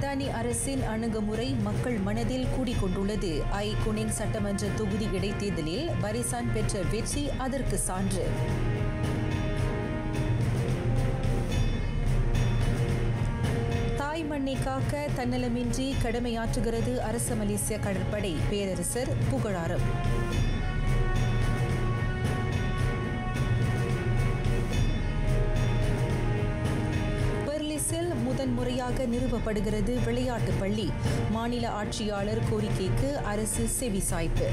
மடானி அரசின் அணுகுமுறை மக்கள் மனதில் கூடிக்கொண்டுள்ளது. ஐ குனிங் சட்டமன்ற தொகுதி இடைத்தேர்தலில் பரிசான் பெற்ற வெற்றி அதற்கு சான்று. தாய் மண்ணை காக்க தன்னலமின்றி கடமையாற்றுகிறது அரச மலேசிய கடற்படை. பேரரசர் புகழாரம். முதன்முறையாக நிறுவப்படுகிறது விளையாட்டு பள்ளி. மாநில ஆட்சியாளர் கோரிக்கைக்கு அரசு செவிசாய்ப்பு.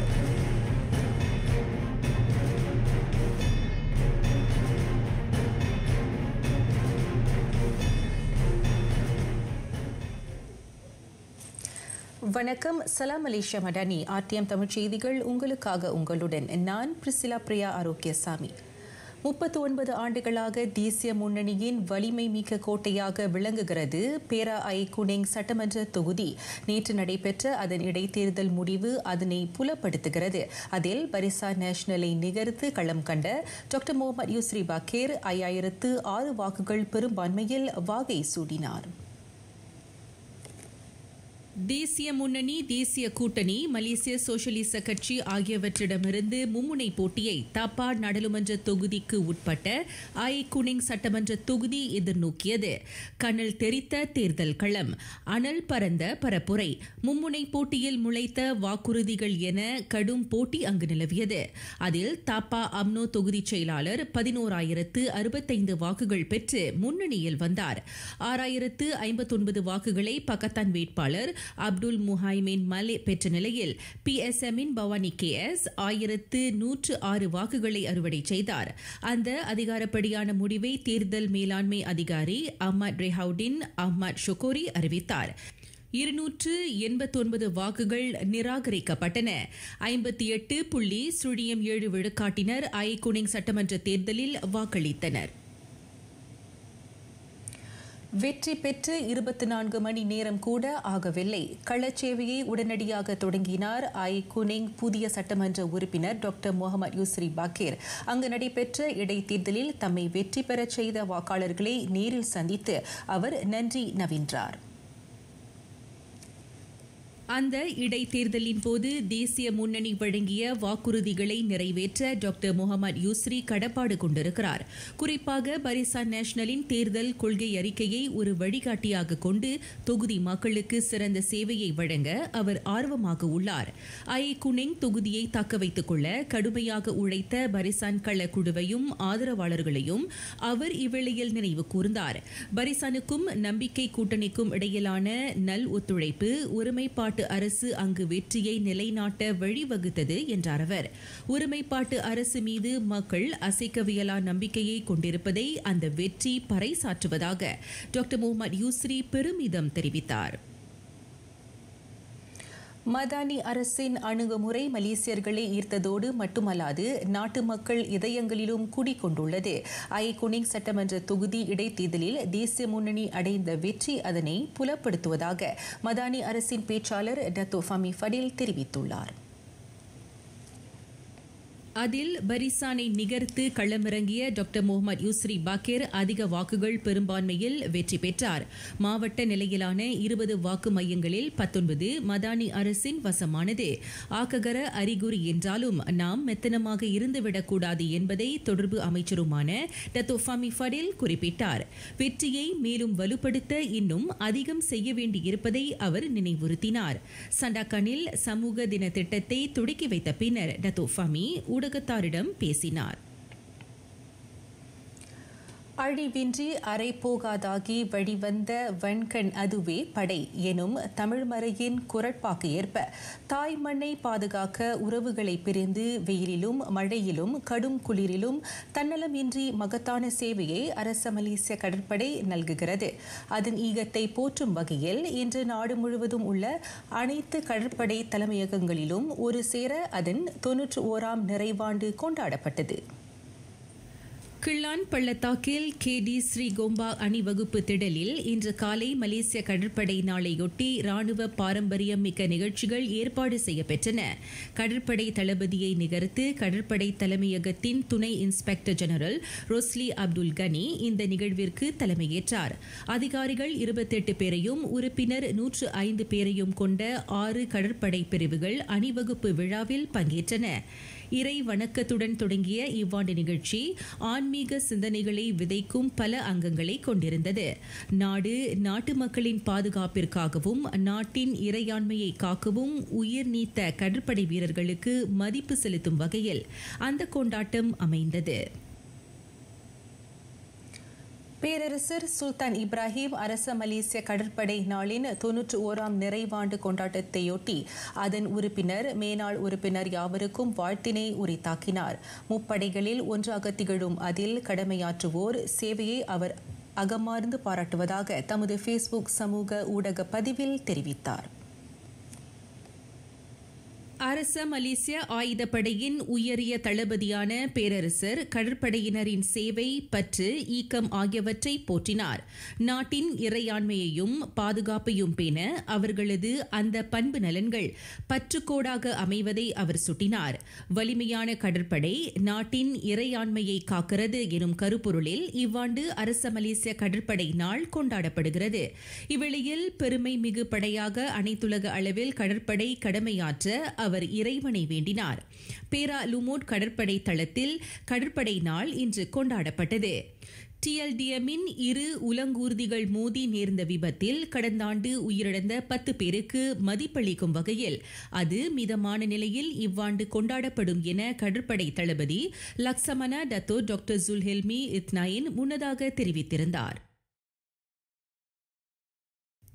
வணக்கம். சலாம் மலேசியா மடானி. ஆர்டிஎம் தமிழ் செய்திகள் உங்களுக்காக. உங்களுடன் நான் பிரிசிலா பிரியா ஆரோக்கியசாமி. 39 ஆண்டுகளாக தேசிய முன்னணியின் வலிமை மிக்க கோட்டையாக விளங்குகிறது பேரா ஐ குனிங் சட்டமன்ற தொகுதி. நேற்று நடைபெற்ற அதன் இடைத்தேர்தல் முடிவு அதனை புலப்படுத்துகிறது. அதில் பரிசான் நேஷனலை நிகர்த்து களம் கண்ட டாக்டர் முகமது யூஸ்ரி பாக்கீர் 5006 வாக்குகள் பெரும்பான்மையில் வாகை சூடினார். தேசிய முன்னணி, தேசிய கூட்டணி, மலேசிய சோஷலிச கட்சி ஆகியவற்றிடமிருந்து மும்முனை போட்டியை தாப்பா நாடாளுமன்ற தொகுதிக்கு உட்பட்ட ஐ குனிங் சட்டமன்ற தொகுதி எதிர்நோக்கியது. கனல் தெரித்த தேர்தல் களம், அனல் பறந்த பரப்புரை, மும்முனை போட்டியில் முளைத்த வாக்குறுதிகள் என கடும் போட்டி அங்கு நிலவியது. அதில் தாப்பா அம்னோ தொகுதி செயலாளர் 11,065 வாக்குகள் பெற்று முன்னணியில் வந்தார். 6,059 வாக்குகளை பக்கத்தான் வேட்பாளர் அப்துல் முஹைமின் மலே பெற்ற நிலையில் PSM-இன் பவானி KS 1,106 வாக்குகளை அறுவடை செய்தார். அந்த அதிகாரப்படியான முடிவை தேர்தல் மேலாண்மை அதிகாரி அஹ்மத் ரெஹவுடின் அஹ்மத் ஷொகோரி அறிவித்தார். 289 வாக்குகள் நிராகரிக்கப்பட்டன. 58.07 விழுக்காட்டினர் ஐ குனிங் சட்டமன்ற தேர்தலில் வாக்களித்தனர். வெற்றி பெற்று 24 மணி நேரம் கூட ஆகவில்லை. களச்சேவையை உடனடியாக தொடங்கினார் ஐ குனிங் புதிய சட்டமன்ற உறுப்பினர் டாக்டர் முகமது யூஸ்ரி பாக்கீர். அங்கு நடைபெற்ற இடைத்தேர்தலில் தம்மை வெற்றி பெறச் செய்த வாக்காளர்களை நேரில் சந்தித்து அவர் நன்றி நவின்றார். அந்த இடைத்தேர்தலின் போது தேசிய முன்னணி வழங்கிய வாக்குறுதிகளை நிறைவேற்ற டாக்டர் முகமது யூஸ்ரி கடப்பாடு கொண்டிருக்கிறார். குறிப்பாக பரிசான் நேஷனலின் தேர்தல் கொள்கை அறிக்கையை ஒரு வழிகாட்டியாக கொண்டு தொகுதி மக்களுக்கு சிறந்த சேவையை வழங்க அவர் ஆர்வமாக உள்ளார். ஐ குனிங் தொகுதியை தக்க வைத்துக் கொள்ள கடுமையாக உழைத்த பரிசான் கள குழுவையும் ஆதரவாளர்களையும் அவர் இவ்வேளையில் நினைவு கூர்ந்தார். பரிசானுக்கும் நம்பிக்கை கூட்டணிக்கும் இடையிலான நல் ஒத்துழைப்பு, ஒருமைப்பாட்டு அரசு அங்கு வெற்றியை நிலைநாட்ட வழிவகுத்தது என்றார் அவர். ஒருமைப்பாட்டு அரசு மீது மக்கள் அசைக்கவியலா நம்பிக்கையை கொண்டிருப்பதை அந்த வெற்றி பறைசாற்றுவதாக டாக்டர் முகமது யூஸ்ரி பெருமிதம் தெரிவித்தார். மடானி அரசின் அணுகுமுறை மலேசியர்களை ஈர்த்ததோடு மட்டுமல்லாது நாட்டு மக்கள் இதயங்களிலும் குடிக்கொண்டுள்ளது. ஐ குனிங் சட்டமன்ற தொகுதி இடைத்தேர்தலில் தேசிய முன்னணி அடைந்த வெற்றி அதனை புலப்படுத்துவதாக மடானி அரசின் பேச்சாளர் டத்தோ ஃபமி ஃபடில் தெரிவித்துள்ளார். அதில் பரிசானை நிகர்த்து களமிறங்கிய டாக்டர் முகமது யூஸ்ரி பாக்கீர் அதிக வாக்குகள் பெரும்பான்மையில் வெற்றி பெற்றார். மாவட்ட நிலையிலான 20 வாக்கு மையங்களில் 19 மடானி அரசின் வசமானது. ஆக்ககர அறிகுறி என்றாலும் நாம் மெத்தனமாக இருந்துவிடக்கூடாது என்பதை தொடர்பு அமைச்சருமான டத்தோ ஃபமி ஃபடில் குறிப்பிட்டார். வெற்றியை மேலும் வலுப்படுத்த இன்னும் அதிகம் செய்ய வேண்டியிருப்பதை அவர் நினைவுறுத்தினார். சண்டாக்கானில் சமூக தின திட்டத்தை தொடக்கி வைத்த பின்னர் டத்தோ ஃபமி ஊடகத்தாரிடம் பேசினார். அழிவின்றி அரை போகாதாகி வழிவந்த வன்கண் அதுவே படை எனும் தமிழ்மறையின் குரட்பாக்கு ஏற்ப தாய் மண்ணை பாதுகாக்க உறவுகளை பிரிந்து வெயிலிலும் மழையிலும் கடும் குளிரிலும் தன்னலமின்றி மகத்தான சேவையை அரச மலேசிய கடற்படை நல்குகிறது. அதன் ஈகத்தை போற்றும் வகையில் இன்று நாடு முழுவதும் உள்ள அனைத்து கடற்படை தலைமையகங்களிலும் ஒரு சேர அதன் 91ஆம் நிறைவாண்டு கொண்டாடப்பட்டது. கிள்ளான் பள்ளத்தாக்கில் கேடி ஸ்ரீகோம்பா அணிவகுப்பு திடலில் இன்று காலை மலேசிய கடற்படை நாளையொட்டி ராணுவ பாரம்பரியம் மிக்க நிகழ்ச்சிகள் ஏற்பாடு செய்யப்பெற்றன. கடற்படை தளபதியை நிகர்த்து கடற்படை தலைமையகத்தின் துணை இன்ஸ்பெக்டர் ஜெனரல் ரோஸ்லி அப்துல் கனி இந்த நிகழ்விற்கு தலைமையேற்றார். அதிகாரிகள் 28 பேரையும் உறுப்பினர் 105 பேரையும் கொண்ட 6 கடற்படை பிரிவுகள் அணிவகுப்பு விழாவில் பங்கேற்றன. இறை வணக்கத்துடன் தொடங்கிய இவ்வாண்டு நிகழ்ச்சி ஆன்மீக சிந்தனைகளை விதைக்கும் பல அங்கங்களை கொண்டிருந்தது. நாட்டு மக்களின் பாதுகாப்பிற்காகவும் நாட்டின் இறையாண்மையை காக்கவும் உயிர் நீத்த கடற்படை வீரர்களுக்கு மதிப்பு செலுத்தும் வகையில் அந்த கொண்டாட்டம் அமைந்தது. பேரரசர் சுல்தான் இப்ராஹிம் அரச மலேசிய கடற்படை நாளின் 91ஆம் நிறைவாண்டு கொண்டாட்டத்தையொட்டி அதன் உறுப்பினர் மேனாள் உறுப்பினர் யாவருக்கும் வாழ்த்தினை உரித்தாக்கினார். முப்படைகளில் ஒன்றாக திகழும் அதில் கடமையாற்றுவோர் சேவையை அவர் அகமார்ந்து பாராட்டுவதாக தமது ஃபேஸ்புக் சமூக ஊடக பதிவில் தெரிவித்தார். அரச மலேசிய ஆயுதப்படையின் உயரிய தளபதியான பேரரசர் கடற்படையினரின் சேவை, பற்று, ஈக்கம் ஆகியவற்றை போற்றினார். நாட்டின் இறையாண்மையையும் பாதுகாப்பையும் பேண அவர்களது அந்த பண்பு நலன்கள் பற்றுக்கோடாக அமைவதை அவர் சுட்டினார். வலிமையான கடற்படை நாட்டின் இறையாண்மையை காக்கிறது எனும் கருப்பொருளில் இவ்வாண்டு அரச மலேசிய கடற்படை நாள் கொண்டாடப்படுகிறது. இவ்வேளையில் பெருமை மிகு படையாக அனைத்துலக அளவில் கடற்படை கடமையாற்ற அவர் இறைவனை வேண்டினார். பேரா லுமோட் கடற்படை தளத்தில் கடற்படை நாள் இன்று கொண்டாடப்பட்டது. TLDM-இன் 2 உலங்கூர்திகள் மோதி நேர்ந்த விபத்தில் கடந்த ஆண்டு உயிரிழந்த 10 பேருக்கு மதிப்பளிக்கும் வகையில் அது மிதமான நிலையில் இவ்வாண்டு கொண்டாடப்படும் என கடற்படை தளபதி லக்சமனா டத்தோ டாக்டர் ஜுல்ஹெல்மி இத்னாயின் முன்னதாக தெரிவித்திருந்தார்.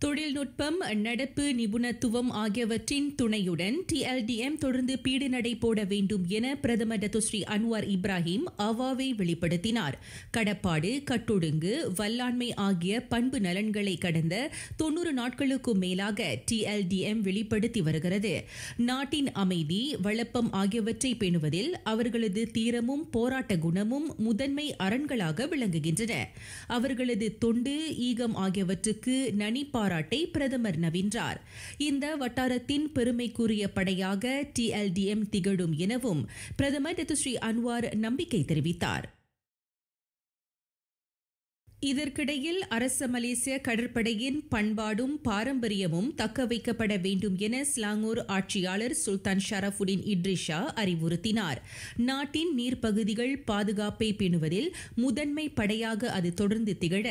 தொழில்நுட்பம், நடப்பு நிபுணத்துவம் ஆகியவற்றின் துணையுடன் TLDM தொடர்ந்து பீடு நடை போட வேண்டும் என பிரதமர் டத்தோஸ்ரீ அன்வார் இப்ராஹிம் அவாவை வெளிப்படுத்தினார். கடப்பாடு, கட்டொடுங்கு, வல்லாண்மை ஆகிய பண்பு நலன்களை கடந்த 90 நாட்களுக்கும் மேலாக TLDM வெளிப்படுத்தி வருகிறது. நாட்டின் அமைதி, வளப்பம் ஆகியவற்றை பேணுவதில் அவர்களது தீரமும் போராட்ட குணமும் முதன்மை அரண்களாக விளங்குகின்றன. அவர்களது தொண்டு, ஈகம் ஆகியவற்றுக்கு நனி பாராட்டை பிரதமர் நவின்றார். இந்த வட்டாரத்தின் பெருமைக்குரிய படையாக TLDM திகழும் எனவும் பிரதமர் டத்தோஸ்ரீ அன்வார் நம்பிக்கை தெரிவித்தார். இதற்கிடையில் அரச மலேசிய கடற்படையின் பண்பாடும் பாரம்பரியமும் தக்க வைக்கப்பட வேண்டும் என ஸ்லாங்கூர் ஆட்சியாளர் சுல்தான் ஷரஃபுடின் இட்ரிஷா அறிவுறுத்தினார். நாட்டின் நீர்ப்பகுதிகள் பாதுகாப்பை பேணுவதில் முதன்மை படையாக அது தொடர்ந்து திகழ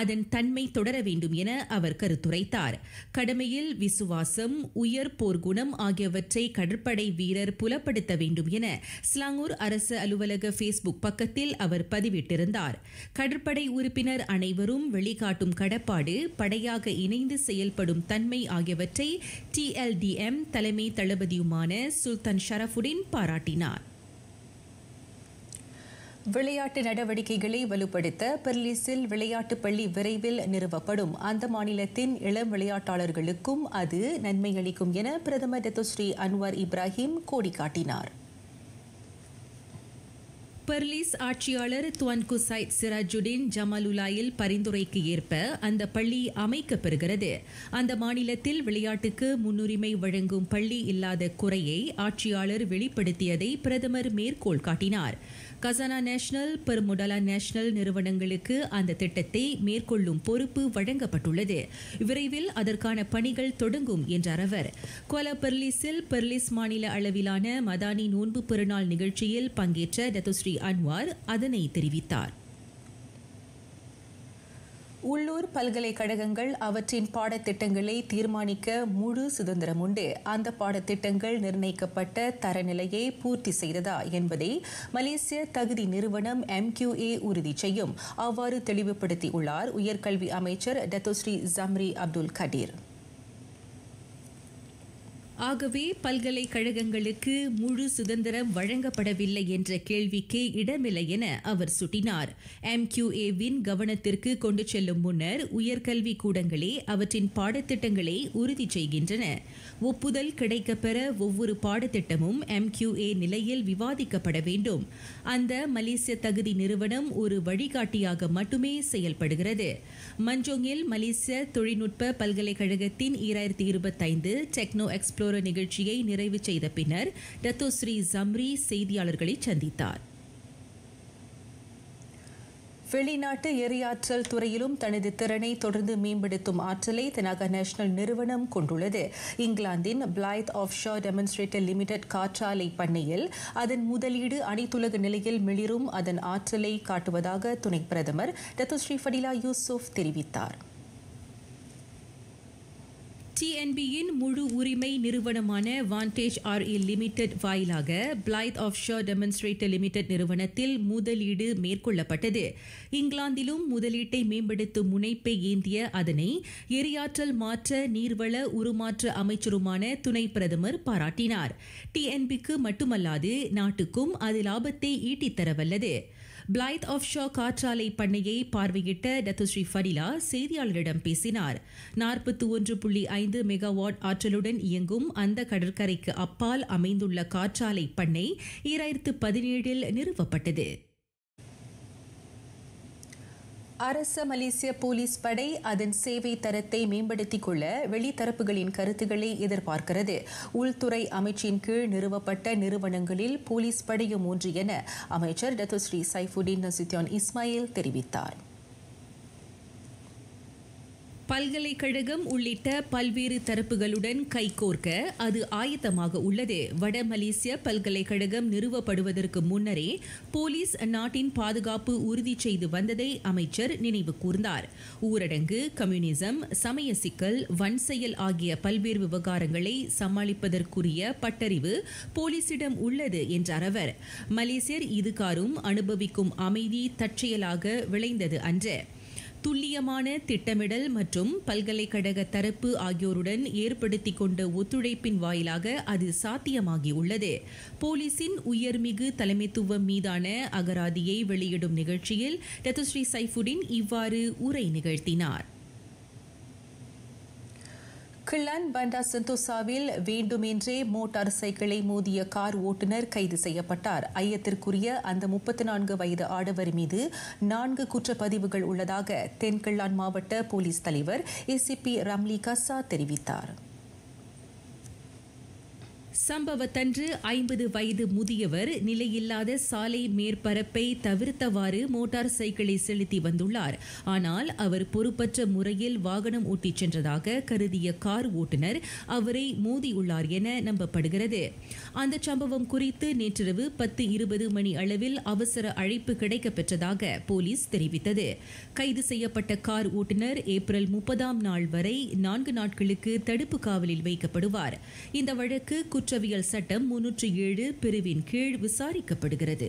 அதன் தன்மை தொடர வேண்டும் என அவர் கருத்துரைத்தார். கடமையில் விசுவாசம், உயர் போர்க்குணம் ஆகியவற்றை கடற்படை வீரர் புலப்படுத்த வேண்டும் என ஸ்லாங்கூர் அரசு அலுவலக ஃபேஸ்புக் பக்கத்தில் அவர் பதிவிட்டிருந்தார். கடற்படை உறுப்பினர் அனைவரும் வெளிக்காட்டும் கடப்பாடு, படையாக இணைந்து செயல்படும் தன்மை ஆகியவற்றை TLDM தலைமை தளபதியுமான சுல்தான் ஷரஃபுடின் பாராட்டினார். விளையாட்டு நடவடிக்கைகளை வலுப்படுத்த பெர்லிஸில் விளையாட்டுப் பள்ளி விரைவில் நிறுவப்படும். அந்த மாநிலத்தின் இளம் விளையாட்டாளர்களுக்கும் அது நன்மை அளிக்கும் என பிரதமர் டத்தோஸ்ரீ அன்வார் இப்ராஹிம் கோடி காட்டினார். பெர்லிஸ் ஆட்சியாளர் துவான்கு சைட் சிராஜுடின் ஜமாலுலாயில் பரிந்துரைக்கு ஏற்ப அந்த பள்ளி அமைக்கப்பெறுகிறது. அந்த மாநிலத்தில் விளையாட்டுக்கு முன்னுரிமை வழங்கும் பள்ளி இல்லாத குறையை ஆட்சியாளர் வெளிப்படுத்தியதை பிரதமர் மேற்கோள் காட்டினார். கசானா நேஷனல், பெர்முடலா நேஷனல் நிறுவனங்களுக்கு அந்த திட்டத்தை மேற்கொள்ளும் பொறுப்பு வழங்கப்பட்டுள்ளது. விரைவில் அதற்கான பணிகள் தொடங்கும் என்றார் அவர். குவாலா பெர்லிஸில் பெர்லிஸ் மாநில அளவிலான மதானி நோன்பு பெருநாள் நிகழ்ச்சியில் பங்கேற்ற டத்தோஸ்ரீ அன்வார் அதனை தெரிவித்தார். உள்ளூர் பல்கலைக்கழகங்கள் அவற்றின் பாடத்திட்டங்களை தீர்மானிக்க முழு சுதந்திரம் உண்டு. அந்த பாடத்திட்டங்கள் நிர்ணயிக்கப்பட்ட தரநிலையை பூர்த்தி செய்ததா என்பதை மலேசிய தகுதி நிறுவனம் MQA உறுதி செய்யும். அவ்வாறு தெளிவுபடுத்தியுள்ளார் உயர்கல்வி அமைச்சர் டத்தோஸ்ரீ ஜம்ரி அப்துல் கடீர். ஆகவே பல்கலைக்கழகங்களுக்கு முழு சுதந்திரம் வழங்கப்படவில்லை என்ற கேள்விக்கு இடமில்லை என அவர் சுட்டினார். MQA-வின் கவனத்திற்கு கொண்டு செல்லும் முன்னர் உயர்கல்வி கூடங்களே அவற்றின் பாடத்திட்டங்களை உறுதி செய்கின்றன. ஒப்புதல் கிடைக்கப்பெற ஒவ்வொரு பாடத்திட்டமும் MQA நிலையில் விவாதிக்கப்பட வேண்டும். அந்த மலேசிய தகுதி நிறுவனம் ஒரு வழிகாட்டியாக மட்டுமே செயல்படுகிறது. மஞ்சோங்கில் மலேசிய தொழில்நுட்ப பல்கலைக்கழகத்தின் 2025 டெக்னோ எக்ஸ்ப்ளோரர் நிகழ்ச்சியை நிறைவு செய்த பின்னர் டத்தோ ஸ்ரீ ஜம்ரி செய்தியாளர்களை சந்தித்தார். வெளிநாட்டு எரியாற்றல் துறையிலும் தனது திறனை தொடர்ந்து மேம்படுத்தும் ஆற்றலை தெனாகா நேஷனல் நிறுவனம் கொண்டுள்ளது. இங்கிலாந்தின் பிளைத் ஆஃப்ஷோர் டெமான்ஸ்ட்ரேட்டர் லிமிடெட் காற்றாலை பண்ணையில் அதன் முதலீடு அனைத்துலக நிலையில் மிளிரும் அதன் ஆற்றலை காட்டுவதாக துணை பிரதமர் டத்தோ ஸ்ரீ ஃபடிலா யூசுப் தெரிவித்தார். TNB-யின் முழு உரிமை நிறுவனமான வான்டேஜ் RE லிமிடெட் வாயிலாக பிளைத் ஆஃப்ஷோர் டெமான்ஸ்ட்ரேட்டர் லிமிடெட் நிறுவனத்தில் முதலீடு மேற்கொள்ளப்பட்டது. இங்கிலாந்திலும் முதலீட்டை மேம்படுத்தும் முனைப்பை ஏந்திய அதனை எரியாற்றல் மாற்ற நீர்வள உருமாற்ற அமைச்சருமான துணை பிரதமர் பாராட்டினார். TNB-க்கு மட்டுமல்லாது நாட்டுக்கும் அது லாபத்தை ஈட்டித்தரவல்லது. பிளைத் ஆஃப்ஷோர் காற்றாலை பண்ணையை பார்வையிட்ட டத்தோ ஸ்ரீ ஃபடிலா செய்தியாளரிடம் பேசினார். 41.5 மெகாவாட் ஆற்றலுடன் இயங்கும் அந்த கடற்கரைக்கு அப்பால் அமைந்துள்ள காற்றாலை பண்ணை 2017 நிறுவப்பட்டது. அரச மலேசிய போலீஸ் படை அதன் சேவை தரத்தை மேம்படுத்திக் கொள்ள வெளித்தரப்புகளின் கருத்துக்களை எதிர்பார்க்கிறது. உள்துறை அமைச்சின் கீழ் நிறுவப்பட்ட நிறுவனங்களில் போலீஸ் படையும் ஒன்று என அமைச்சர் டத்தோ ஸ்ரீ சைஃபுடின் நசுத்தியான் இஸ்மாயில் தெரிவித்தார். பல்கலைக்கழகம் உள்ளிட்ட பல்வேறு தரப்புகளுடன் கைகோர்க்க அது ஆயத்தமாக உள்ளது. வட மலேசிய பல்கலைக்கழகம் நிறுவப்படுவதற்கு முன்னரே போலீஸ் நாட்டின் பாதுகாப்பு உறுதி செய்து வந்ததை அமைச்சர் நினைவு கூர்ந்தார். ஊரடங்கு, கம்யூனிசம், சமய சிக்கல், வன்செயல் ஆகிய பல்வேறு விவகாரங்களை சமாளிப்பதற்குரிய பட்டறிவு போலீசிடம் உள்ளது என்றார் அவர். மலேசியர் இதுகாரும் அனுபவிக்கும் அமைதி தற்செயலாக விளைந்தது அன்று. துல்லியமான திட்டமிடல் மற்றும் பல்கலைக்கழக தரப்பு ஆகியோருடன் ஏற்படுத்திக் கொண்ட ஒத்துழைப்பின் வாயிலாக அது சாத்தியமாகியுள்ளது. போலீசின் உயர்மிகு தலைமைத்துவம் மீதான அகராதியை வெளியிடும் நிகழ்ச்சியில் டத்தோ ஸ்ரீ சைஃபுடின் இவ்வாறு உரை நிகழ்த்தினார். கிளான் பண்டா செந்தோசாவில் வேண்டுமென்றே மோட்டார் சைக்கிளை மோதிய கார் ஓட்டுநர் கைது செய்யப்பட்டார். ஐயத்திற்குரிய அந்த 34 வயது ஆடவர் மீது 4 குற்றப்பதிவுகள் உள்ளதாக தென்கிழான் மாவட்ட போலீஸ் தலைவர் ACP ரம்லி கசா தெரிவித்தார். சம்பவத்தன்று 50 வயது முதியவர் நிலையில்லாத சாலை மேற்பரப்பை தவிர்த்தவாறு மோட்டார் சைக்கிளை செலுத்தி வந்துள்ளார். ஆனால் அவர் பொறுப்பற்ற முறையில் வாகனம் ஓட்டிச் சென்றதாக கருதிய கார் ஓட்டுநர் அவரை மோதியுள்ளார் என நம்பப்படுகிறது. அந்த சம்பவம் குறித்து நேற்றிரவு 10:20 மணி அளவில் அவசர அழைப்பு கிடைக்கப்பெற்றதாக போலீஸ் தெரிவித்தது. கைது செய்யப்பட்ட கார் ஓட்டுநர் ஏப்ரல் 30ஆம் நாள் வரை 4 நாட்களுக்கு தடுப்பு காவலில் வைக்கப்படுவார். இந்த வழக்கு குற்றவியல் சட்டம் 307 பிரிவின் கீழ் விசாரிக்கப்படுகிறது.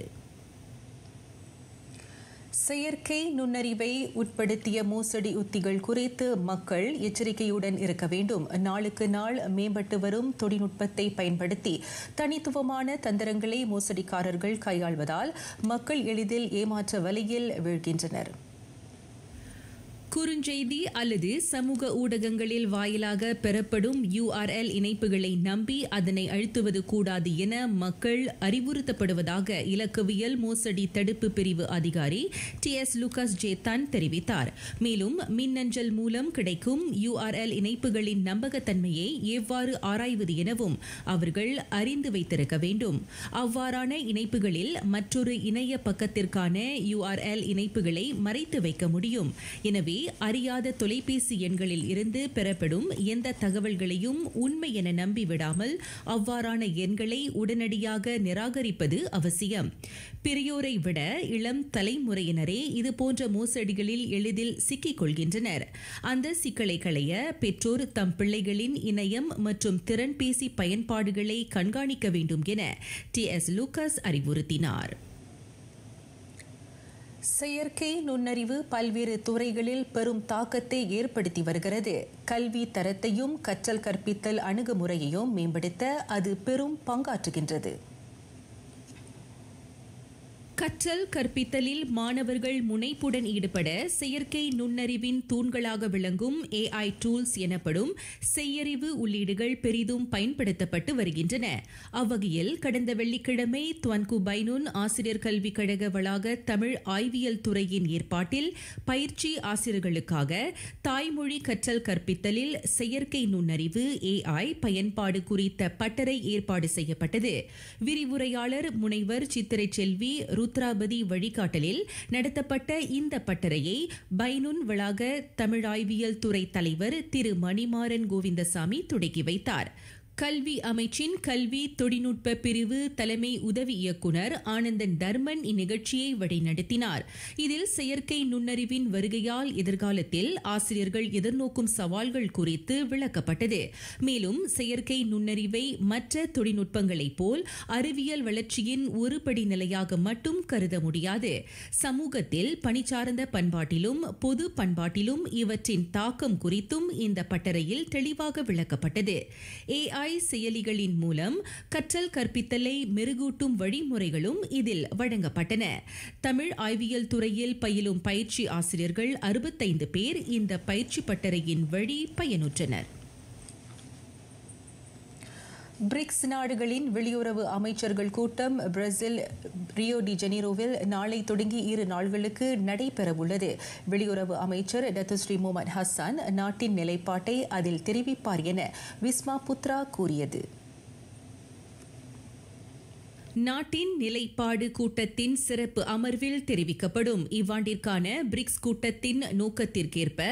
செயற்கை நுண்ணறிவை உட்படுத்திய மோசடி உத்திகள் குறித்து மக்கள் எச்சரிக்கையுடன் இருக்க வேண்டும். நாளுக்கு நாள் மேம்பட்டு வரும் தொழில்நுட்பத்தை பயன்படுத்தி தனித்துவமான தந்திரங்களை மோசடிக்காரர்கள் கையாள்வதால் மக்கள் எளிதில் ஏமாற்ற வலையில் வீழ்கின்றனர். குறுஞ்செய்தி அல்லது சமூக ஊடகங்களில் வாயிலாக பெறப்படும் URL இணைப்புகளை நம்பி அதனை அழுத்துவது கூடாது என மக்கள் அறிவுறுத்தப்படுவதாக இலக்கவியல் மோசடி தடுப்பு பிரிவு அதிகாரி TS லூகாஸ் ஜேதான் தெரிவித்தார். மேலும் மின்னஞ்சல் மூலம் கிடைக்கும் URL இணைப்புகளின் நம்பகத்தன்மையை எவ்வாறு ஆராய்வது எனவும் அவர்கள் அறிந்து வைத்திருக்க வேண்டும். அவ்வாறான இணைப்புகளில் மற்றொரு இணைய பக்கத்திற்கான URL இணைப்புகளை மறைத்து வைக்க முடியும். எனவே அறியாத தொலைபேசி எண்களில் இருந்து பெறப்படும் எந்த தகவல்களையும் உண்மை என நம்பிவிடாமல் அவ்வாறான எண்களை உடனடியாக நிராகரிப்பது அவசியம். பெரியோரை விட இளம் தலைமுறையினரே இதுபோன்ற மோசடிகளில் எளிதில் சிக்கிக் கொள்கின்றனர். அந்த சிக்கலை களைய பெற்றோர் தம் பிள்ளைகளின் இணையம் மற்றும் திறன்பேசி பயன்பாடுகளை கண்காணிக்க வேண்டும் என TS லூகாஸ் அறிவுறுத்தினார். செயற்கை நுண்ணறிவு பல்வேறு துறைகளில் பெரும் தாக்கத்தை ஏற்படுத்தி வருகிறது. கல்வி தரத்தையும் கற்றல் கற்பித்தல் அணுகுமுறையையும் மேம்படுத்த அது பெரும் பங்காற்றுகின்றது. கற்றல் கற்பித்தலில் மாணவர்கள் முனைப்புடன் ஈடுபட செயற்கை நுண்ணறிவின் தூண்களாக விளங்கும் AI டூல்ஸ் எனப்படும் செய்யறிவு உள்ளீடுகள் பெரிதும் பயன்படுத்தப்பட்டு வருகின்றன. அவ்வகையில் கடந்த வெள்ளிக்கிழமை துவன்கு பைனூன் ஆசிரியர் கல்விக் கழக வளாக தமிழ் ஆய்வியல் துறையின் ஏற்பாட்டில் பயிற்சி ஆசிரியர்களுக்காக தாய்மொழி கற்றல் கற்பித்தலில் செயற்கை நுண்ணறிவு AI பயன்பாடு குறித்த பட்டறை ஏற்பாடு செய்யப்பட்டது. விரிவுரையாளர் முனைவர் சித்திரை செல்வி ருத்ராபதி வழிகாட்டலில் நடத்தப்பட்ட இந்த பட்டறையை பைனூன் வளாக தமிழாய்வியல் துறை தலைவர் திரு மணிமாறன் கோவிந்தசாமி தொடங்கி வைத்தார். கல்வி அமைச்சின் கல்வி தொழில்நுட்ப பிரிவு தலைமை உதவி இயக்குநர் ஆனந்தன் தர்மன் இந்நிகழ்ச்சியை வழிநடத்தினார். இதில் செயற்கை நுண்ணறிவின் வருகையால் எதிர்காலத்தில் ஆசிரியர்கள் எதிர்நோக்கும் சவால்கள் குறித்து விளக்கப்பட்டது. மேலும் செயற்கை நுண்ணறிவை மற்ற தொழில்நுட்பங்களைப் போல் அறிவியல் வளர்ச்சியின் ஒருபடி நிலையாக மட்டும் கருத முடியாது. சமூகத்தில் பணிசார்ந்த பண்பாட்டிலும் பொது பண்பாட்டிலும் இவற்றின் தாக்கம் குறித்தும் இந்த பட்டறையில் தெளிவாக விளக்கப்பட்டது. AI செயலிகளின் மூலம் கற்றல் கற்பித்தலை மெருகூட்டும் வழிமுறைகளும் இதில் வழங்கப்பட்டன. தமிழ் ஆய்வியல் துறையில் பயிலும் பயிற்சி ஆசிரியர்கள் 65 பேர் இந்த பயிற்சி பட்டறையின் வழி பயனுற்றனர். பிரிக்ஸ் நாடுகளின் வெளியுறவு அமைச்சர்கள் கூட்டம் பிரேசில் ரியோ டி ஜெனீரோவில் நாளை தொடங்கி 2 நாள்களுக்கு நடைபெறவுள்ளது. வெளியுறவு அமைச்சர் டத்துஸ்ரீ முகமது ஹசான் நாட்டின் நிலைப்பாட்டை அதில் தெரிவிப்பார் என விஸ்மா புத்ரா கூறியது. நாட்டின் நிலைப்பாடு கூட்டத்தின் சிறப்பு அமர்வில் தெரிவிக்கப்படும். இவ்வாண்டிற்கான பிரிக்ஸ் கூட்டத்தின் நோக்கத்திற்கேற்ப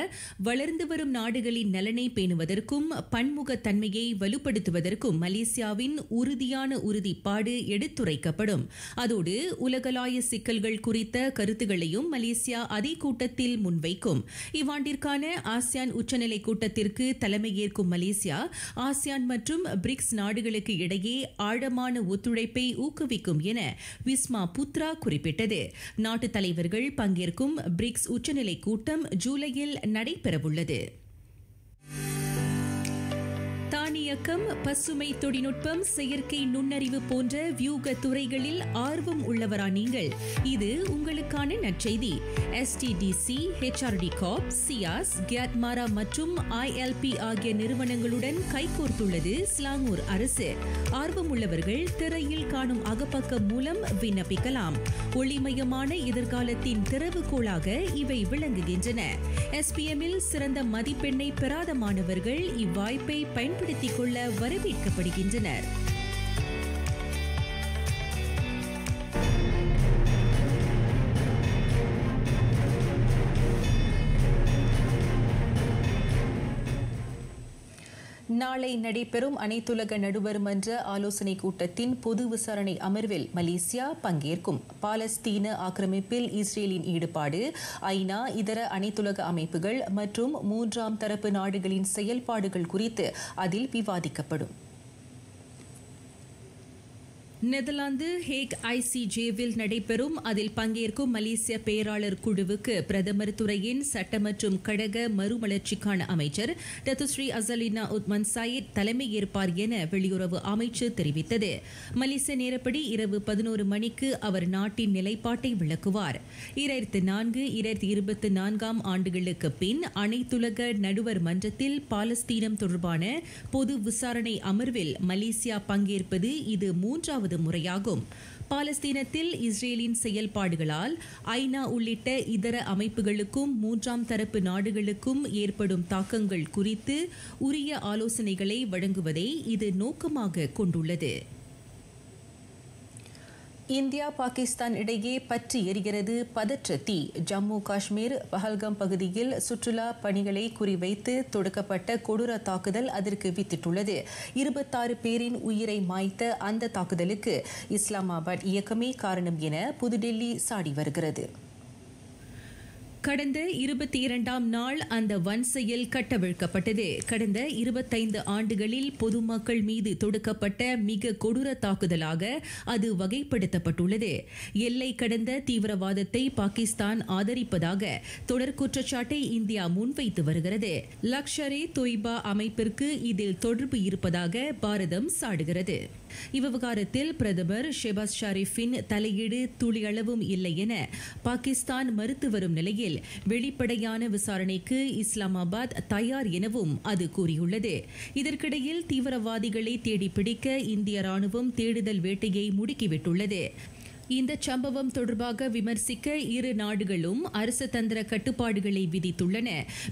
வளர்ந்து வரும் நாடுகளின் நலனை பேணுவதற்கும் பன்முகத்தன்மையை வலுப்படுத்துவதற்கும் மலேசியாவின் உறுதியான உறுதிப்பாடு எடுத்துரைக்கப்படும். அதோடு உலகளாய சிக்கல்கள் குறித்த கருத்துகளையும் மலேசியா அதே கூட்டத்தில் முன்வைக்கும். இவ்வாண்டிற்கான ஆசியான் உச்சநிலை கூட்டத்திற்கு தலைமையேற்கும் மலேசியா ஆசியான் மற்றும் பிரிக்ஸ் நாடுகளுக்கு இடையே ஆழமான ஒத்துழைப்பை ஊக்குவிக்கும் என விஸ்மா புத்ரா குறிப்பிட்டது. நாட்டு தலைவர்கள் பங்கேற்கும் பிரிக்ஸ் உச்சநிலை கூட்டம் ஜூலையில் நடைபெறவுள்ளது. தானியக்கம், பசுமை தொழில்நுட்பம், செயற்கை நுண்ணறிவு போன்ற வியூக துறைகளில் ஆர்வம் உள்ளவரா நீங்கள்? இது உங்களுக்கான நற்செய்தி. STDC, HRD Corp, சியாஸ், கியாட்மாரா மற்றும் ILP ஆகிய நிறுவனங்களுடன் கைகோர்த்துள்ளது ஸ்லாங்கூர் அரசு. ஆர்வம் உள்ளவர்கள் திரையில் காணும் அகப்பக்கம் மூலம் விண்ணப்பிக்கலாம். ஒளிமயமான எதிர்காலத்தின் திறவுகோலாக இவை விளங்குகின்றன. SPM-இல் சிறந்த மதிப்பெண்ணை பெறாத மாணவர்கள் இவ்வாய்ப்பை பயன்படுத்திக் கொள்ள வரவேற்கப்படுகின்றனர். நாளை நடைபெறும் அனைத்துலக நடுவர் மன்ற ஆலோசனை கூட்டத்தின் பொது விசாரணை அமர்வில் மலேசியா பங்கேற்கும். பாலஸ்தீன ஆக்கிரமிப்பில் இஸ்ரேலின் ஈடுபாடு, ஐநா, இதர அனைத்துலக அமைப்புகள் மற்றும் 3ஆம் தரப்பு நாடுகளின் செயல்பாடுகள் குறித்து அதில் விவாதிக்கப்படும். நெதர்லாந்து ஹேக் ICJ-வில் நடைபெறும் அதில் பங்கேற்கும் மலேசிய பேராளர் குழுவுக்கு பிரதமர் துறையின் சட்ட மற்றும் கடக மறுமலர்ச்சிக்கான அமைச்சர் டத்துஸ்ரீ அசலினா உத்மன் சயீத் தலைமை ஏற்பார் என வெளியுறவு அமைச்சு தெரிவித்தது. மலேசிய நேரப்படி இரவு 11 மணிக்கு அவர் நாட்டின் நிலைப்பாட்டை விளக்குவார். 2004-2024 ஆண்டுகளுக்கு பின் அனைத்துலக நடுவர் மன்றத்தில் பாலஸ்தீனம் தொடர்பான பொது விசாரணை அமர்வில் மலேசியா பங்கேற்பது இது 3வது முறையாகும். பாலஸ்தீனத்தில் இஸ்ரேலின் செயல்பாடுகளால் ஐநா உள்ளிட்ட இதர அமைப்புகளுக்கும் 3ஆம் தரப்பு நாடுகளுக்கும் ஏற்படும் தாக்கங்கள் குறித்து உரிய ஆலோசனைகளை வழங்குவதை இது நோக்கமாக கொண்டுள்ளது. இந்தியா பாகிஸ்தான் இடையே பற்றி எரிகிறது பதற்ற தீ. ஜம்மு காஷ்மீர் பஹல்காம் பகுதியில் சுற்றுலா பணிகளை குறிவைத்து தொடுக்கப்பட்ட கொடூர தாக்குதல் அதற்கு வித்திட்டுள்ளது. 26 பேரின் உயிரை மாய்த்த அந்த தாக்குதலுக்கு இஸ்லாமாபாத் இயக்கமே காரணம் என புதுடெல்லி சாடி வருகிறது. கடந்த 22ஆம் நாள் அந்த வன் செயல் கட்டவிழ்க்கப்பட்டது. கடந்த 25 ஆண்டுகளில் பொதுமக்கள் மீது தொடுக்கப்பட்ட மிக கொடூர தாக்குதலாக அது வகைப்படுத்தப்பட்டுள்ளது. எல்லை கடந்த தீவிரவாதத்தை பாகிஸ்தான் ஆதரிப்பதாக தொடர் குற்றச்சாட்டை இந்தியா முன்வைத்து வருகிறது. லஷ்கர்-ஏ தொய்பா அமைப்பிற்கு இதில் தொடர்பு இருப்பதாக பாரதம் சாடுகிறது. இவ்விவகாரத்தில் பிரதமர் ஷெபாஸ் ஷரீஃபின் தலையீடு துளியளவும் இல்லை என பாகிஸ்தான் மறுத்து வரும் நிலையில் வெளிப்படையான விசாரணைக்கு இஸ்லாமாபாத் தயார் எனவும் அது கூறியுள்ளது. இதற்கிடையில் தீவிரவாதிகளை தேடி பிடிக்க இந்திய ராணுவம் தேடுதல் வேட்டையை முடுக்கிவிட்டுள்ளது. இந்த சம்பவம் தொடர்பாக விமர்சிக்க இரு நாடுகளும் அரசு தந்திர கட்டுப்பாடுகளை விதித்துள்ளன.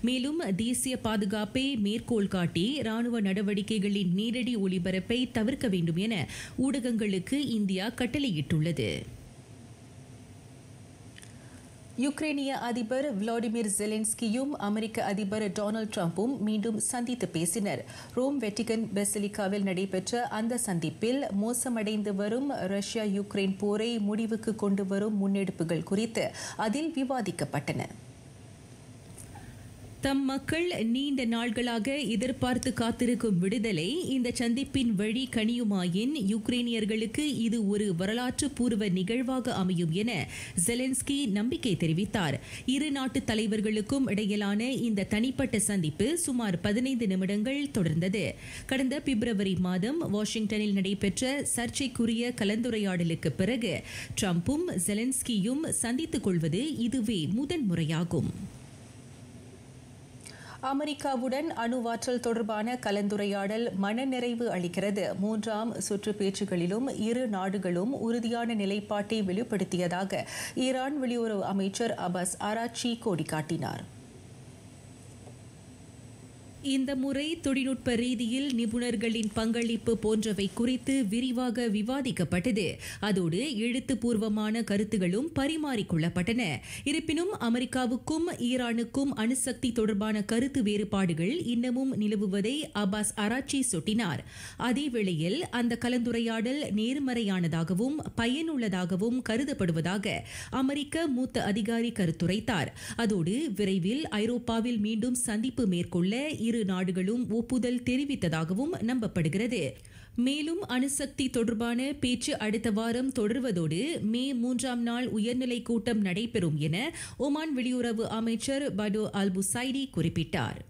மேலும் தேசிய பாதுகாப்பை மேற்கோள் காட்டி ராணுவ நடவடிக்கைகளின் நேரடி ஒளிபரப்பை தவிர்க்க வேண்டும் என ஊடகங்களுக்கு இந்தியா கட்டளையிட்டுள்ளது. யுக்ரைனிய அதிபர் விளாடிமிர் ஜெலன்ஸ்கியும் அமெரிக்க அதிபர் டொனால்டு டிரம்பும் மீண்டும் சந்தித்து பேசினர். ரோம் வெட்டிகன் பெசிலிகாவில் நடைபெற்ற அந்த சந்திப்பில் மோசமடைந்து வரும் ரஷ்யா யுக்ரைன் போரை முடிவுக்கு கொண்டு வரும் முன்னெடுப்புகள் குறித்து அதில் விவாதிக்கப்பட்டன. தம் மக்கள் நீண்ட நாள்களாக எதிர்பார்த்து காத்திருக்கும் விடுதலை இந்த சந்திப்பின் வழி கனியுமாயின் யுக்ரைனியர்களுக்கு இது ஒரு வரலாற்று பூர்வ நிகழ்வாக அமையும் என ஜெலன்ஸ்கி நம்பிக்கை தெரிவித்தார். இரு நாட்டு தலைவர்களுக்கும் இடையிலான இந்த தனிப்பட்ட சந்திப்பு சுமார் 15 நிமிடங்கள் தொடர்ந்தது. கடந்த பிப்ரவரி மாதம் வாஷிங்டனில் நடைபெற்ற சர்ச்சைக்குரிய கலந்துரையாடலுக்கு பிறகு டிரம்பும் ஜெலன்ஸ்கியும் சந்தித்துக் கொள்வது இதுவே முதன்முறையாகும். அமெரிக்காவுடன் அணுவாற்றல் தொடர்பான கலந்துரையாடல் மனநிறைவு அளிக்கிறது. 3ஆம் சுற்று பேச்சுகளிலும் இரு நாடுகளும் உறுதியான நிலைப்பாட்டை வெளிப்படுத்தியதாக ஈரான் வெளியுறவு அமைச்சர் அப்பாஸ் ஆராக்சி கோடி காட்டினார். இந்த முறை தொழில்நுட்ப ரீதியில் நிபுணர்களின் பங்களிப்பு போன்றவை குறித்து விரிவாக விவாதிக்கப்பட்டது. அதோடு எழுத்துப்பூர்வமான கருத்துகளும் பரிமாறிக்கொள்ளப்பட்டன. இருப்பினும் அமெரிக்காவுக்கும் ஈரானுக்கும் அணுசக்தி தொடர்பான கருத்து வேறுபாடுகள் இன்னமும் நிலவுவதை அப்பாஸ் ஆராக்சி சுட்டினார். அதேவேளையில் அந்த கலந்துரையாடல் நேர்மறையானதாகவும் பயனுள்ளதாகவும் கருதப்படுவதாக அமெரிக்க மூத்த அதிகாரி கருத்துரைத்தார். அதோடு விரைவில் ஐரோப்பாவில் மீண்டும் சந்திப்பு மேற்கொள்ள இரு நாடுகளும் ஒப்புதல் தெரிவித்ததாகவும் நம்பப்படுகிறது. மேலும் அணுசக்தி தொடர்பான பேச்சு அடுத்த வாரம் தொடர்வதோடு மே 3ஆம் நாள் உயர்நிலை கூட்டம் நடைபெறும் என ஒமான் வெளியுறவு அமைச்சர் படோ அல் புசைடி குறிப்பிட்டார்.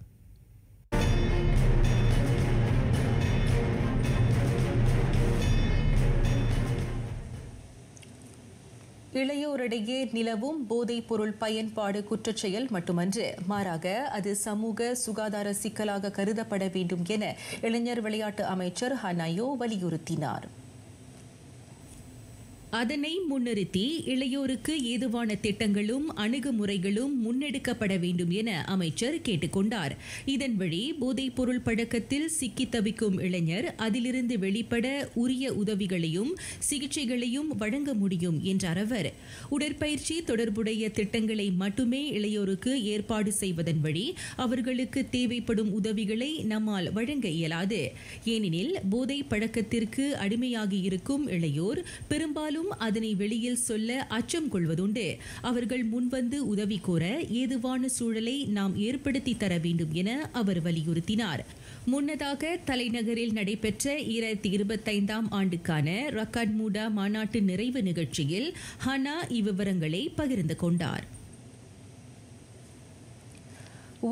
இளையோரிடையே நிலவும் போதைப் பொருள் பயன்பாடு குற்றச்செயல் மட்டுமன்று, மாறாக அது சமூக சுகாதார சிக்கலாக கருதப்பட வேண்டும் என இளைஞர் விளையாட்டு அமைச்சர் ஹனாயோ வலியுறுத்தினார். அதனை முன்னிறுத்தி இளையோருக்கு ஏதுவான திட்டங்களும் அணுகுமுறைகளும் முன்னெடுக்கப்பட வேண்டும் என அமைச்சர் கேட்டுக்கொண்டார். இதன் வழி போதைப் பொருள் பழக்கத்தில் சிக்கி தவிக்கும் இளைஞர் அதிலிருந்து வெளிப்பட உரிய உதவிகளையும் சிகிச்சைகளையும் வழங்க முடியும் என்றார் அவர். உடற்பயிற்சி தொடர்புடைய திட்டங்களை மட்டுமே இளையோருக்கு ஏற்பாடு செய்வதன் வழி அவர்களுக்கு தேவைப்படும் உதவிகளை நம்மால் வழங்க இயலாது. ஏனெனில் போதை பழக்கத்திற்கு அடிமையாகி இருக்கும் இளையோர் பெரும்பாலும் அதனை வெளியில் சொல்ல அச்சம் கொள்வதுண்டு. அவர்கள் முன்வந்து உதவி கோர ஏதுவான சூழலை நாம் ஏற்படுத்தி தர வேண்டும் என அவர் வலியுறுத்தினார். முன்னதாக தலைநகரில் நடைபெற்ற 2025ஆம் ஆண்டுக்கான ரக்காட்மூடா மாநாட்டு நிறைவு நிகழ்ச்சியில் ஹனா இவ்விவரங்களை பகிர்ந்து கொண்டார்.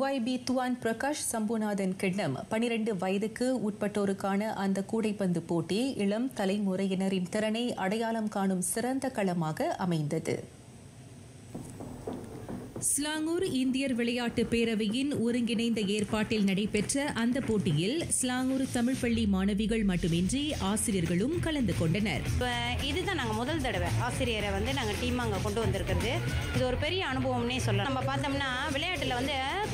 YB துவான் பிரகாஷ் சம்புநாதன் கிண்ணம் 12 வயதுக்கு உட்பட்டோருக்கான அந்த கூடைப்பந்து போட்டி இளம் தலைமுறையினரின் திறனை அடையாளம் காணும் சிறந்த களமாக அமைந்தது. ஸ்லாங்கூர் இந்தியர் விளையாட்டு பேரவையின் ஒருங்கிணைந்த ஏற்பாட்டில் நடைபெற்ற அந்த போட்டியில் ஸ்லாங்கூர் தமிழ் பள்ளி மாணவிகள் மட்டுமின்றி ஆசிரியர்களும் கலந்து கொண்டனர். இதுதான் நாங்கள் முதல் தடவை ஆசிரியரை நாங்கள் டீம் அங்கே கொண்டு வந்திருக்கிறது. இது ஒரு பெரிய அனுபவம்னே சொல்லலாம். நம்ம பார்த்தோம்னா விளையாட்டில்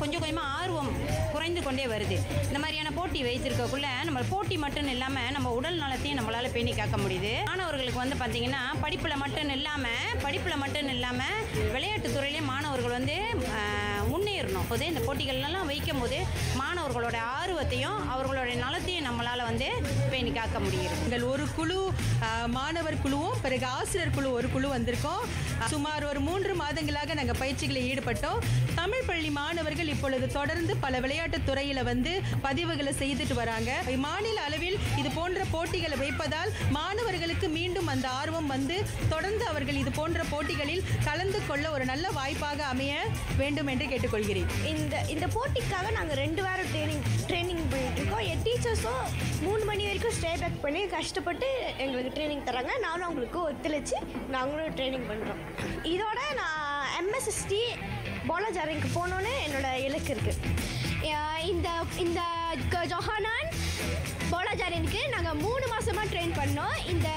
கொஞ்சம் கொஞ்சமாக ஆர்வம் குறைந்து கொண்டே வருது. இந்த மாதிரியான போட்டி வைத்திருக்கக்குள்ள நம்ம போட்டி மட்டும் இல்லாமல் நம்ம உடல் நலத்தையும் நம்மளால் பேணி காக்க முடியுது. மாணவர்களுக்கு பார்த்தீங்கன்னா படிப்பில் மட்டும் இல்லாமல் விளையாட்டுத் துறையிலே மாணவர்கள் முன்னேற முன்னேறணும். போது இந்த போட்டிகள்லாம் வைக்கும் போது மாணவர்களோட ஆர்வத்தையும் அவர்களுடைய நலத்தையும் நம்மளால் வந்து பேணி காக்க முடியும். எங்கள் ஒரு குழு மாணவர் குழுவும் பிறகு ஆசிரியர் குழு ஒரு குழு வந்திருக்கோம். சுமார் ஒரு 3 மாதங்களாக நாங்கள் பயிற்சிகளில் ஈடுபட்டோம். தமிழ் பள்ளி மாணவர்கள் இப்பொழுது தொடர்ந்து பல விளையாட்டுத் துறையில் வந்து பதிவுகளை செய்துட்டு வராங்க. மாநில அளவில் இது போன்ற போட்டிகளை வைப்பதால் மாணவர்களுக்கு மீண்டும் அந்த ஆர்வம் வந்து தொடர்ந்து அவர்கள் இது போன்ற போட்டிகளில் கலந்து கொள்ள ஒரு நல்ல வாய்ப்பாக அமைய வேண்டும் என்று கேட்டுக்கொள்கிறேன். இந்த போட்டிக்காக நாங்கள் 2 வாரம் ட்ரைனிங் பண்ணிட்டு இருக்கோம். என் டீச்சர்ஸும் 3 மணி வரைக்கும் ஸ்டே பேக் பண்ணி கஷ்டப்பட்டு எங்களுக்கு ட்ரைனிங் தராங்க. நானும் அவங்களுக்கு ஒத்துழைச்சு நாங்களும் ட்ரைனிங் பண்ணுறோம். இதோட நான் எம்எஸ்எஸ்டி பாலாஜாரிங்க்கு போகணுன்னு என்னோட இலக்கு இருக்குது. இந்த ஜொஹானான் பாலாஜாரினுக்கு நாங்கள் 3 மாதமாக ட்ரெயின் பண்ணோம். இந்த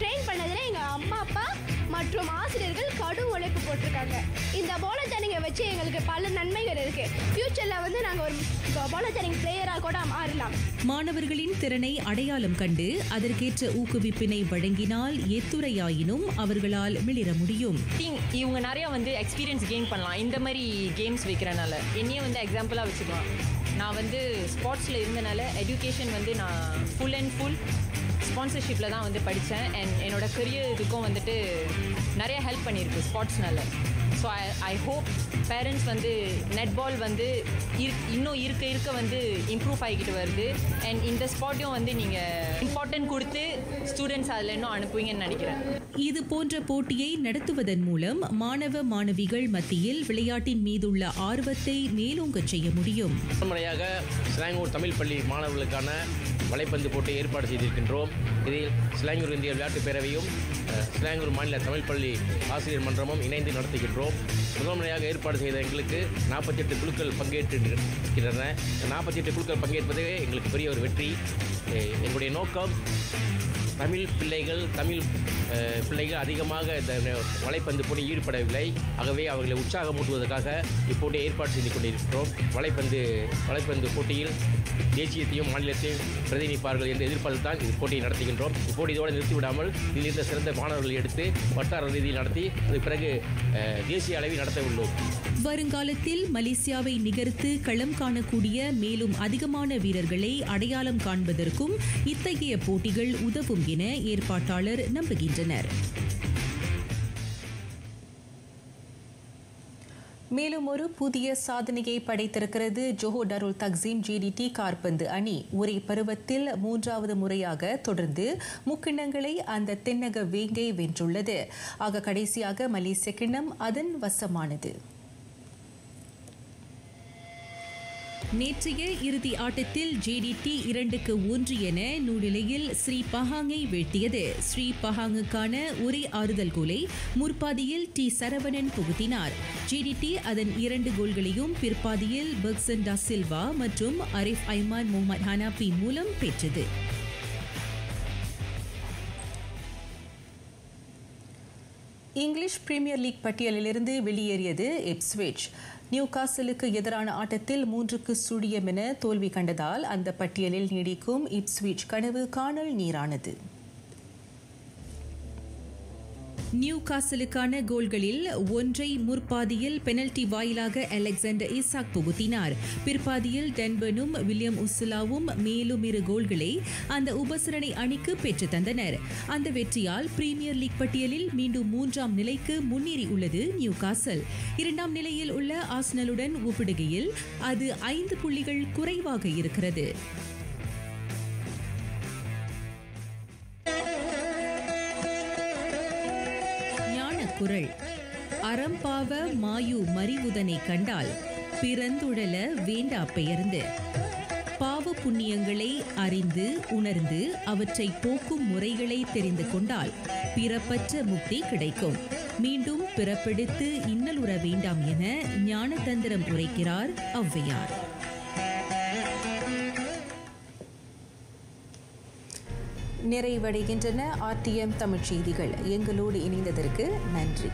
ட்ரெயின் பண்ணதில் எங்கள் அம்மா அப்பா மற்றும் ஆசிரியர்கள் கடும் உழைப்பு போட்டிருக்காங்க. இந்த பாலாஜாரிங்கை வச்சு எங்களுக்கு பல நன்மைகள் இருக்குது. ஃப்யூச்சரில் வந்து நாங்கள் ஒரு பாலாஜாரிங் பிளேயராக கூட மாறலாம். மாணவர்களின் திறனை அடையாளம் கண்டு அதற்கேற்ற ஊக்குவிப்பினை வழங்கினால் எத்துறையாயினும் அவர்களால் மிளிர முடியும். இவங்க நிறைய வந்து எக்ஸ்பீரியன்ஸ் கெயின் பண்ணலாம். இந்த மாதிரி கேம்ஸ் வைக்கிறனால என்னையே வந்து எக்ஸாம்பிளாக வச்சுக்கலாம். நான் வந்து ஸ்போர்ட்ஸில் இருந்தனால எஜுகேஷன் வந்து நான் ஃபுல் அண்ட் ஃபுல் ஸ்பான்சர்ஷிப்பில் தான் வந்து படித்தேன். அண்ட் என்னோடய கரியர் இதுக்கும் வந்துட்டு நிறைய ஹெல்ப் பண்ணியிருக்கு ஸ்போர்ட்ஸ்னால. ஸோ ஐ ஹோப் பேரண்ட்ஸ் வந்து நெட்பால் வந்து இன்னும் இருக்க வந்து இம்ப்ரூவ் ஆகிக்கிட்டு வருது. அண்ட் இந்த ஸ்போர்ட்டையும் வந்து நீங்கள் இம்பார்ட்டன்ட் கொடுத்து ஸ்டூடெண்ட்ஸ் அதில் இன்னும் அனுப்புவீங்கன்னு நினைக்கிறேன். இது போன்ற போட்டியை நடத்துவதன் மூலம் மாணவ மாணவிகள் மத்தியில் விளையாட்டின் மீதுள்ள ஆர்வத்தை மேலோங்கச் செய்ய முடியும். முறையாக ஸ்லாங்கூர் தமிழ் பள்ளி மாணவர்களுக்கான வலைப்பந்து போட்டி ஏற்பாடு செய்திருக்கின்றோம். இதில் ஸ்லாங்கூர் இந்திய விளையாட்டுப் பேரவையும் ஸ்லாங்கூர் மாநில தமிழ் பள்ளி ஆசிரியர் மன்றமும் இணைந்து நடத்துகின்றோம். முதல் முறையாக ஏற்பாடு செய்த எங்களுக்கு 48 குழுக்கள் பங்கேற்றிருக்கின்றன. 48 குழுக்கள் பங்கேற்பதே எங்களுக்கு பெரிய ஒரு வெற்றி. எங்களுடைய நோக்கம் தமிழ் பிள்ளைகள் அதிகமாக இந்த வலைப்பந்து போட்டி ஈடுபடவில்லை. ஆகவே அவர்களை உற்சாகமூட்டுவதற்காக இப்போட்டியை ஏற்பாடு செய்து கொண்டிருக்கிறோம். வலைப்பந்து போட்டியில் தேசியத்தையும் மாநிலத்தையும் பிரதிநிதிப்பார்கள் என்று எதிர்பார்த்து தான் இந்த போட்டியை நடத்துகின்றோம். இப்போட்டி இதோடு நிறுத்திவிடாமல் இதில் இருந்த சிறந்த மாணவர்களை எடுத்து வட்டார ரீதியில் நடத்தி அதுக்கு பிறகு தேசிய அளவில் நடத்த உள்ளோம். வருங்காலத்தில் மலேசியாவை நிகர்த்து களம் காணக்கூடிய மேலும் அதிகமான வீரர்களை அடையாளம் காண்பதற்கும் இத்தகைய போட்டிகள் உதவும் என ஏற்பாட்டாளர் நம்புகின்றனர். மேலும் ஒரு புதிய சாதனையை படைத்திருக்கிறது ஜோஹர் டாருல் தக்சீம் ஜிடிடி காற்பந்து அணி. ஒரே பருவத்தில் 3வது முறையாக தொடர்ந்து முக்கிண்ணங்களை அந்த தென்னக வேங்கை வென்றுள்ளது. ஆக கடைசியாக மலேசிய கிண்ணம் அதன் வசமானது. நேற்றைய இறுதி ஆட்டத்தில் ஜேடிடி 2-1 என நூலிலையில் ஸ்ரீ பஹாங்கை வீழ்த்தியது. ஸ்ரீ பஹாங்குக்கான ஒரே ஆறுதல் கோலை முற்பாதியில் டி சரவணன் புகுத்தினார். ஜேடிடி அதன் 2 கோல்களையும் பிற்பாதியில் பெர்க்சன் டா சில்வா மற்றும் அரிஃப் ஐமான் முகமது ஹனாபி மூலம் பெற்றது. இங்கிலீஷ் பிரீமியர் லீக் பட்டியலிலிருந்து வெளியேறியது இப்ஸ்விச். நியூகாசலுக்கு எதிரான ஆட்டத்தில் 3-0 என தோல்வி கண்டதால் அந்த பட்டியலில் நீடிக்கும் இப்ஸ்விச் கனவு காணல் நீரானது. நியூகாசலுக்கான கோல்களில் ஒன்றை முற்பாதியில் பெனல்டி வாயிலாக அலெக்சாண்டர் ஈசாக் புகுத்தினார். பிற்பாதியில் டென்பனும் வில்லியம் உசுலாவும் மேலும் 2 கோல்களை அந்த உபசரணை அணிக்கு பெற்று தந்தனர். அந்த வெற்றியால் பிரீமியர் லீக் பட்டியலில் மீண்டும் 3ஆம் நிலைக்கு முன்னேறி உள்ளது நியூகாசல். 2ஆம் நிலையில் உள்ள ஆர்சனலுடன் ஒப்பிடுகையில் அது 5 புள்ளிகள் குறைவாக இருக்கிறது. குரல் அறம்பாவ மாயு மறிவுதனை கண்டால் பிறந்துழல வேண்டா பெயர்ந்து பாவ புண்ணியங்களை அறிந்து உணர்ந்து அவற்றை போக்கும் முறைகளை தெரிந்து கொண்டால் பிறப்பற்ற முக்தி கிடைக்கும். மீண்டும் பிறப்பெடுத்து இன்னலுற வேண்டாம் என ஞானதந்திரம் உரைக்கிறார் ஔவையார். நிறைவடைகின்றன RTM தமிழ் செய்திகள். எங்களோடு இணைந்ததற்கு நன்றி.